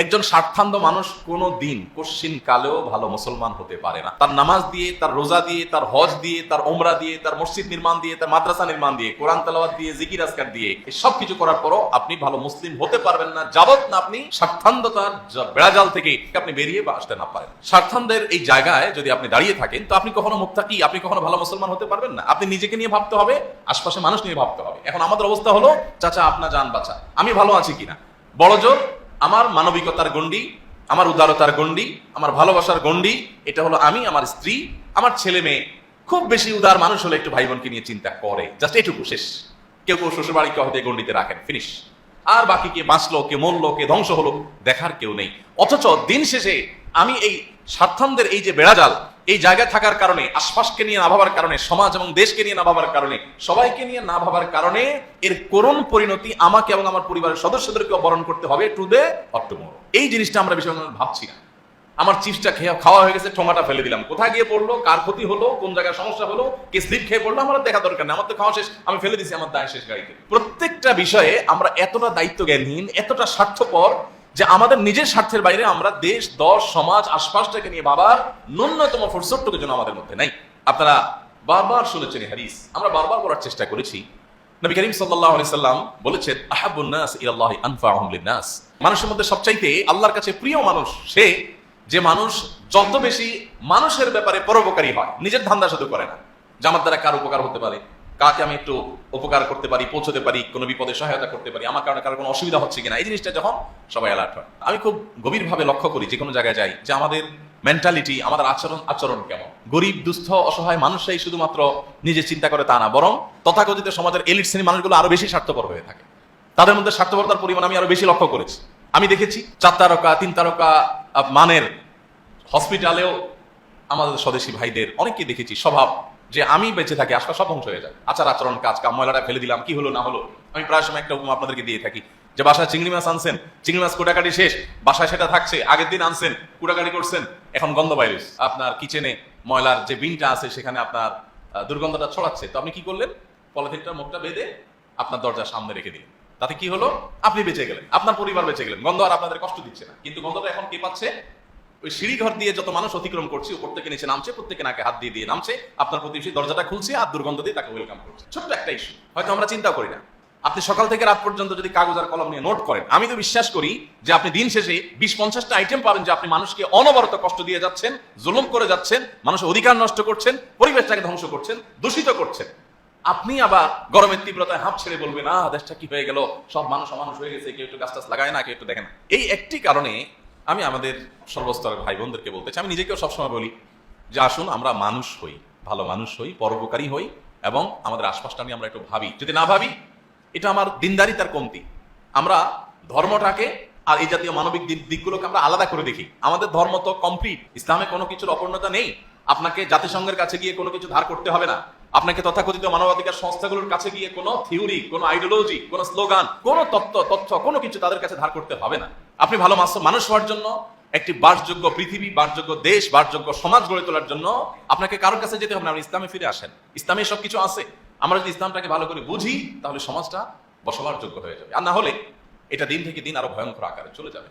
একজন স্বার্থান্ধ মানুষ কোনো দিন কোশ্চিন কালেও ভালো মুসলমান হতে পারে না। তার নামাজ দিয়ে, তার রোজা দিয়ে, তার হজ দিয়ে, তার ওমরা দিয়ে, তার মসজিদ নির্মাণ দিয়ে, তার মাদ্রাসা নির্মাণ দিয়ে, কোরআন তেলাওয়াত দিয়ে, জিকির আজকার দিয়ে, সব কিছু করার পরও আপনি ভালো মুসলিম হতে পারবেন না যাবত না আপনি স্বার্থান্ধতার বেড়াজাল থেকে আপনি বেরিয়ে আসতে না পারেন। স্বার্থান্ধের এই জায়গায় যদি আপনি দাঁড়িয়ে থাকেন তো আপনি কখনো মুত্তাকি, আপনি কখনো ভালো মুসলমান হতে পারবেন না। আপনি নিজেকে নিয়ে ভাবতে হবে, আশপাশে মানুষ নিয়ে ভাবতে হবে। এখন আমাদের অবস্থা হলো, চাচা আপনার জান বাঁচা, আমি ভালো আছি কিনা, বড় জোর আমার মানবিকতার গণ্ডি, আমার উদারতার গণ্ডি, আমার ভালোবাসার গণ্ডি, এটা হলো আমি, আমার স্ত্রী, আমার ছেলে মেয়ে। খুব বেশি উদার মানুষ হলে একটু ভাই বোনকে নিয়ে চিন্তা করে, জাস্ট এটুকু, শেষ। কেউ কেউ শ্বশুর বাড়িকে হয়তো গণ্ডিতে রাখেন, ফিনিশ। আর বাকি কে বাঁচলো, কে মরলো, কে ধ্বংস হলো, দেখার কেউ নেই। অথচ দিন শেষে আমি এই স্বার্থান্ধের এই যে বেড়াজাল, এই জায়গায় থাকার কারণে, আশপাশকে নিয়ে না ভাবার কারণে, সমাজ এবং দেশকে নিয়ে না ভাবার কারণে, সবাইকে নিয়ে না ভাবার কারণে এর করুণ পরিণতি আমাকে এবং আমার পরিবারের সদস্যদেরকে বরণ করতে হবে টু ডে অর টুমরো। এই জিনিসটা আমরা বেশি ভাবছি না। আমার চিপসটা খাওয়া হয়ে গেছে, ঠোঙাটা ফেলে দিলাম, কোথায় গিয়ে পড়লো, কার ক্ষতি হলো, কোন জায়গায় সমস্যা হলো, কে স্লিপ খেয়ে পড়লো, আমার দেখা দরকার নেই, আমার তো খাওয়া শেষ, আমি ফেলে দিছি, আমার দায় শেষ গাড়িতে। প্রত্যেকটা বিষয়ে আমরা এতটা দায়িত্ব জ্ঞানহীন, এতটা স্বার্থপর যে আমাদের নিজের স্বার্থের বাইরে আমরা দেশ, দশ, সমাজ, আশপাশটাকে নিয়ে ভাবার ন্যূনতম ফুরসতটুকু যেন আমাদের মধ্যে নাই। আপনারা বারবার শুনেছেন হাদিস, আমরা বারবার বলার চেষ্টা করেছি। নবী করিম সাল্লাল্লাহু আলাইহি সাল্লাম বলেছেন, আহাব্বুন নাস ইলাল্লাহি আনফাউহুম লিন-নাস। মানুষের মধ্যে সবচাইতে আল্লাহর কাছে প্রিয় মানুষ সে যে মানুষ যত বেশি মানুষের ব্যাপারে পরোপকারী হয়, নিজের ধান্দা শুধু করে না, যে আমার দ্বারা কার উপকার হতে পারে, কাকে আমি একটু উপকার করতে পারি, পৌঁছতে পারি, কোনো বিপদে সহায়তা করতে পারি, আমার কারণে কারো কোনো অসুবিধা হচ্ছে কিনা, এই জিনিসটা যখন সবাই অ্যালার্ট হয়। আমি খুব গভীরভাবে লক্ষ্য করি যে কোনো জায়গায় যাই, যে আমাদের মেন্টালিটি, আমাদের আচরণ কেমন। গরিব, দুস্থ, অসহায় মানুষরাই শুধুমাত্র নিজে চিন্তা করে তা না, বরং তথাকথিত সমাজের এলিট শ্রেণীর মানুষগুলো আরো বেশি স্বার্থপর হয়ে থাকে। তাদের মধ্যে স্বার্থপরতার পরিমাণ আমি আরো বেশি লক্ষ্য করেছি। আমি দেখেছি 4 তারকা 3 তারকা মানের হসপিটালেও আমাদের স্বদেশী ভাইদের অনেককে দেখেছি স্বভাব যে আমি বেঁচে থাকি, আশপাশ সব ধ্বংস হয়ে যায়। আচরণ, কাজ কাম, ময়লাটা ফেলে দিলাম, কি হলো না হলো। আমি প্রায় সময় একটা উপমা আপনাদেরকে দিয়ে থাকি, যে বাসায় চিংড়ি মাছ আনছেন, চিংড়ি মাছ কোটাকাটি শেষ, বাসায় সেটা থাকছে, আগের দিন আনছেন, কুটাকাটি করছেন, এখন গন্ধ ভাইরাস আপনার কিচেনে ময়লার যে বিনটা আছে সেখানে আপনার দুর্গন্ধটা ছড়াচ্ছে। তো আপনি কি করলেন, পলিথিনটার মুখটা বেঁধে আপনার দরজার সামনে রেখে দিলেন। তাতে কি হলো, আপনি বেঁচে গেলেন, আপনার পরিবার বেঁচে গেলেন, গন্ধ আর আপনাদের কষ্ট দিচ্ছে না। কিন্তু গন্ধটা এখন কে পাচ্ছে? ওই সিঁড়ি ঘর দিয়ে যত মানুষ অতিক্রম করছে, উপর থেকে নিচে নামছে, প্রত্যেকে নাকে হাত দিয়ে দিয়ে নামছে, আপনার প্রতিবেশী দরজাটা খুলছে আর দুর্গন্ধ দিয়ে তাকে ওয়েলকাম করছে। ছোট্ট একটা ইস্যু, হয়তো আমরা চিন্তা করি না। আপনি সকাল থেকে রাত পর্যন্ত যদি কাগজ আর কলম নিয়ে নোট করেন, আমি তো বিশ্বাস করি যে আপনি দিন শেষে 20-50টা আইটেম পাবেন যে আপনি মানুষকে অনবরত কষ্ট দিয়ে যাচ্ছেন, জুলুম করে যাচ্ছেন, মানুষের অধিকার নষ্ট করছেন, পরিবেশটাকে ধ্বংস করছেন, দূষিত করছেন। আপনি আবার গরমের তীব্রতায় হাঁপ ছেড়ে বলবেন, দেশটা কি হয়ে গেল, সব মানুষ অমানুষ হয়ে গেছে, কেউ একটু গাছ টাছ লাগায় না, কেউ একটু দেখে না। এই একটি কারণে আমি আমাদের সর্বস্তরের ভাই বোনদেরকে বলতে চাই, আমি নিজেকেও সবসময় বলি যে আসুন আমরা মানুষ হই, ভালো মানুষ হই, পরোপকারী হই, এবং আমাদের আশপাশটা নিয়ে আমরা একটু ভাবি। যদি না ভাবি, এটা আমার দিনদারিতার কমতি। আমরা ধর্মটাকে আর এই জাতীয় মানবিক দিকগুলোকে আমরা আলাদা করে দেখি। আমাদের ধর্ম তো কমপ্লিট, ইসলামে কোনো কিছুর অপূর্ণতা নেই। আপনাকে জাতিসংঘের কাছে গিয়ে কোনো কিছু ধার করতে হবে না, আপনাকে তথাকথিত মানবাধিকার সংস্থাগুলোর কাছে গিয়ে কোনো থিওরি, কোনো আইডিওলজি, কোনো স্লোগান, কোনো তথ্য, কোনো কিছু তাদের কাছে ধার করতে হবে না। আপনি ভালো মানুষ হওয়ার জন্য, একটি বাসযোগ্য পৃথিবী, বাসযোগ্য দেশ, বাসযোগ্য সমাজ গড়ে তোলার জন্য আপনাকে কারোর কাছে যেতে হবে না। আপনি ইসলামে ফিরে আসেন, ইসলামে সবকিছু আছে। আমরা যদি ইসলামটাকে ভালো করে বুঝি, তাহলে সমাজটা বসবাস যোগ্য হয়ে যাবে। আর না হলে এটা দিন থেকে দিন আরো ভয়ঙ্কর আকারে চলে যাবে।